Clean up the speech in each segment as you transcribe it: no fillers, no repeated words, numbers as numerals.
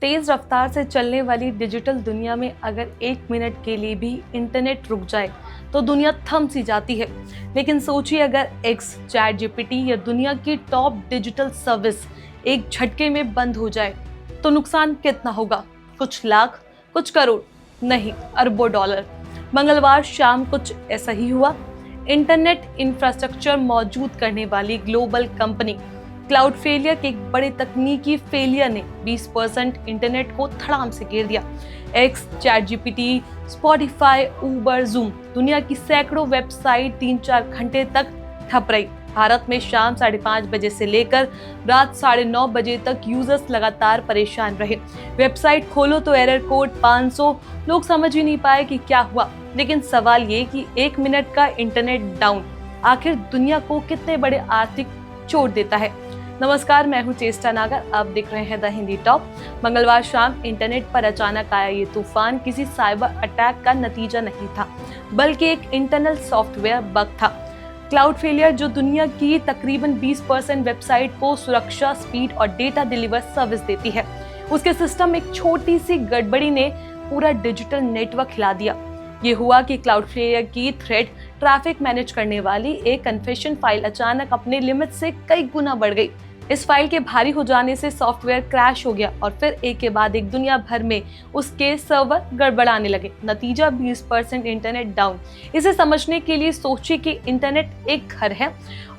तेज रफ्तार से चलने वाली डिजिटल दुनिया में अगर 1 मिनट के लिए भी इंटरनेट रुक जाए तो दुनिया थम सी जाती है। लेकिन सोचिए अगर एक्स, चैट जीपीटी या दुनिया की टॉप डिजिटल सर्विस एक झटके में बंद हो जाए तो नुकसान कितना होगा? कुछ लाख, कुछ करोड़, नहीं अरबों डॉलर। मंगलवार शाम कुछ ऐसा ही हुआ। इंटरनेट इंफ्रास्ट्रक्चर मौजूद करने वाली ग्लोबल कंपनी क्लाउडफ्लेयर के एक बड़े तकनीकी फेलियर ने 20% इंटरनेट को धड़ाम से घेर दिया। एक्स, चैट जीपीटी, स्पॉटिफाई, उबर, जूम, दुनिया की सैकड़ों वेबसाइट 3-4 घंटे तक ठप रही। भारत में शाम 5:30 बजे से लेकर रात 9:30 बजे तक यूजर्स लगातार परेशान रहे। वेबसाइट खोलो तो एरर कोड 500, लोग समझ ही नहीं पाए कि क्या हुआ। लेकिन सवाल ये कि 1 मिनट का इंटरनेट डाउन आखिर दुनिया को कितने बड़े आर्थिक चोट देता है। नमस्कार, मैं हूं चेष्टा नागर, आप देख रहे हैं द हिंदी टॉप। मंगलवार शाम इंटरनेट पर अचानक आया ये तूफान किसी साइबर अटैक का नतीजा नहीं था, बल्कि एक इंटरनल सॉफ्टवेयर बग था। क्लाउडफ्लेयर, जो दुनिया की तकरीबन 20% वेबसाइट को सुरक्षा, स्पीड और डेटा डिलीवर सर्विस देती है, उसके सिस्टम में एक छोटी सी गड़बड़ी ने पूरा डिजिटल नेटवर्क हिला दिया। ये हुआ कि क्लाउडफ्लेयर की थ्रेड ट्रैफिक मैनेज करने वाली एक कन्फेशन फाइल अचानक अपने लिमिट से कई गुना बढ़ गई। इस फाइल के भारी हो जाने से सॉफ्टवेयर क्रैश हो गया और फिर एक के बाद एक दुनिया भर में उसके सर्वर गड़बड़ाने लगे। नतीजा 20% इंटरनेट डाउन। इसे समझने के लिए सोचिए कि इंटरनेट एक घर है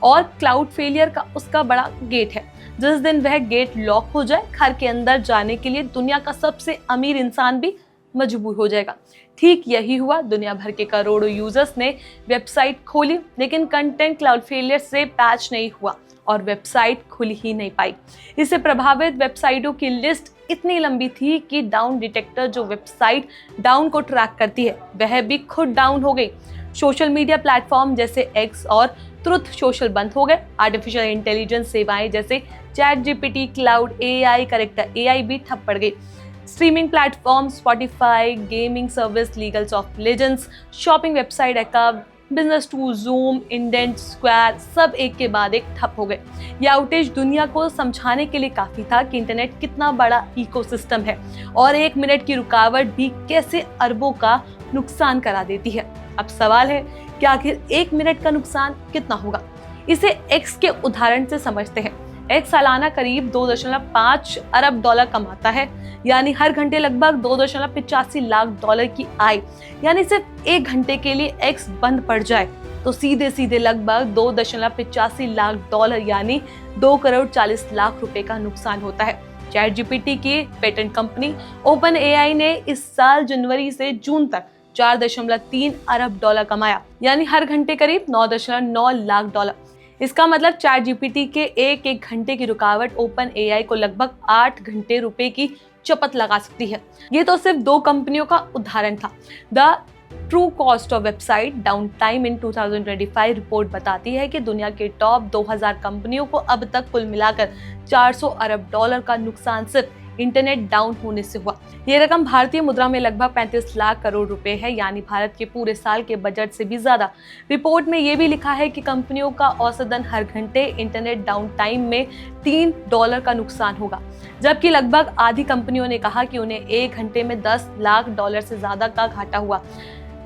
और क्लाउडफ्लेयर का उसका बड़ा गेट है। जिस दिन वह गेट लॉक हो जाए, घर के अंदर जाने के लिए दुनिया का सबसे अमीर इंसान भी मजबूर हो जाएगा। ठीक यही हुआ। दुनिया भर के करोड़ों यूजर्स ने वेबसाइट खोली, लेकिन कंटेंट क्लाउडफ्लेयर से पैच नहीं हुआ और वेबसाइट खुल ही नहीं पाई। इससे प्रभावित वेबसाइटों की लिस्ट इतनी लंबी थी कि डाउन डिटेक्टर, जो वेबसाइट डाउन को ट्रैक करती है, वह भी खुद डाउन हो गई। सोशल मीडिया प्लेटफॉर्म जैसे एक्स और ट्रुथ सोशल बंद हो गए। आर्टिफिशियल इंटेलिजेंस सेवाएं जैसे ChatGPT, Claude AI, character AI भी ठप पड़ गई। Streaming platform Spotify, gaming service League of Legends, shopping website एक्का, business two, Zoom, Indeed, Square, सब एक के बाद एक ठप हो गए। यह आउटेज दुनिया को समझाने के लिए काफी था कि इंटरनेट कितना बड़ा इकोसिस्टम है और 1 मिनट की रुकावट भी कैसे अरबों का नुकसान करा देती है। अब सवाल है कि आखिर 1 मिनट का नुकसान कितना होगा? इसे एक्स के उदाहरण से समझते हैं। एक्स सालाना करीब 2.5 अरब डॉलर कमाता है, यानी हर घंटे लगभग 2.85 लाख डॉलर की आय। यानी सिर्फ 1 घंटे के लिए एक्स बंद पड़ जाए तो सीधे सीधे लगभग 2.85 लाख डॉलर यानी 2 करोड़ 40 लाख रुपए का नुकसान होता है। चैट जीपीटी की पेटेंट कंपनी ओपन एआई ने इस साल जनवरी से जून तक 4.3 अरब डॉलर कमाया, यानी हर घंटे करीब 9.9 लाख डॉलर। इसका मतलब चैट जीपीटी के एक घंटे की रुकावट ओपन एआई को लगभग 8 घंटे रुपए की चपत लगा सकती है। ये तो सिर्फ 2 कंपनियों का उदाहरण था। The true cost of website down time in 2025 report बताती है कि दुनिया के टॉप 2000 कंपनियों को अब तक कुल मिलाकर 400 अरब डॉलर का नुकसान सिर्फ इंटरनेट डाउन होने से हुआ। ये रकम भारतीय मुद्रा में लगभग 35 लाख करोड़ रुपए है, यानी भारत के पूरे साल के बजट से भी ज्यादा। रिपोर्ट में ये भी लिखा है कि कंपनियों का औसतन हर घंटे इंटरनेट डाउन टाइम में $3 का नुकसान होगा, जबकि लगभग आधी कंपनियों ने कहा कि उन्हें 1 घंटे में $10 लाख से ज्यादा का घाटा हुआ।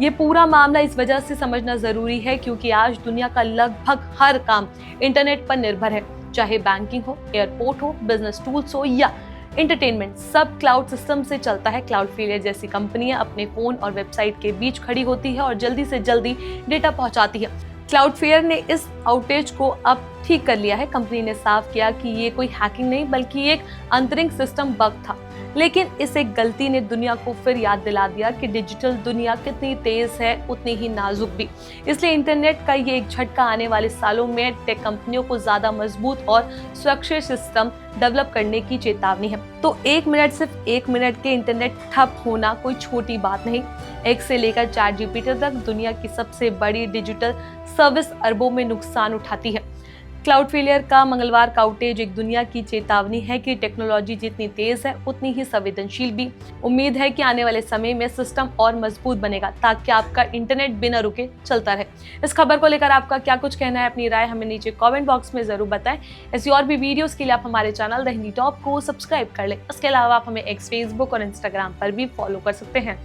ये पूरा मामला इस वजह से समझना जरूरी है क्योंकि आज दुनिया का लगभग हर काम इंटरनेट पर निर्भर है, चाहे बैंकिंग हो, एयरपोर्ट हो, बिजनेस टूल्स हो या एंटरटेनमेंट, सब क्लाउड सिस्टम से चलता है। क्लाउडफ्लेयर जैसी कंपनियां अपने फोन और वेबसाइट के बीच खड़ी होती है और जल्दी से जल्दी डेटा पहुंचाती है। क्लाउडफ्लेयर ने इस आउटेज को अब ठीक कर लिया है। कंपनी ने साफ किया कि ये कोई हैकिंग नहीं बल्कि एक आंतरिक सिस्टम बग था। लेकिन इस एक गलती ने दुनिया को फिर याद दिला दिया कि डिजिटल दुनिया कितनी तेज है, उतनी ही नाजुक भी। इसलिए इंटरनेट का ये एक झटका आने वाले सालों में टेक कंपनियों को ज्यादा मजबूत और सुरक्षित सिस्टम डेवलप करने की चेतावनी है। तो 1 मिनट, सिर्फ 1 मिनट के इंटरनेट ठप होना कोई छोटी बात नहीं। एक्स से लेकर चैट जीपीटी तक दुनिया की सबसे बड़ी डिजिटल सर्विस अरबों में नुकसान उठाती है। क्लाउड फेलियर का मंगलवार का आउटेज एक दुनिया की चेतावनी है कि टेक्नोलॉजी जितनी तेज है उतनी ही संवेदनशील भी। उम्मीद है कि आने वाले समय में सिस्टम और मजबूत बनेगा ताकि आपका इंटरनेट बिना रुके चलता रहे। इस खबर को लेकर आपका क्या कुछ कहना है, अपनी राय हमें नीचे कमेंट बॉक्स में जरूर बताएं। ऐसी और भी वीडियोस के लिए आप हमारे चैनल द हिंदी टॉप को सब्सक्राइब कर लें। इसके अलावा आप हमें एक्स, फेसबुक और इंस्टाग्राम पर भी फॉलो कर सकते हैं।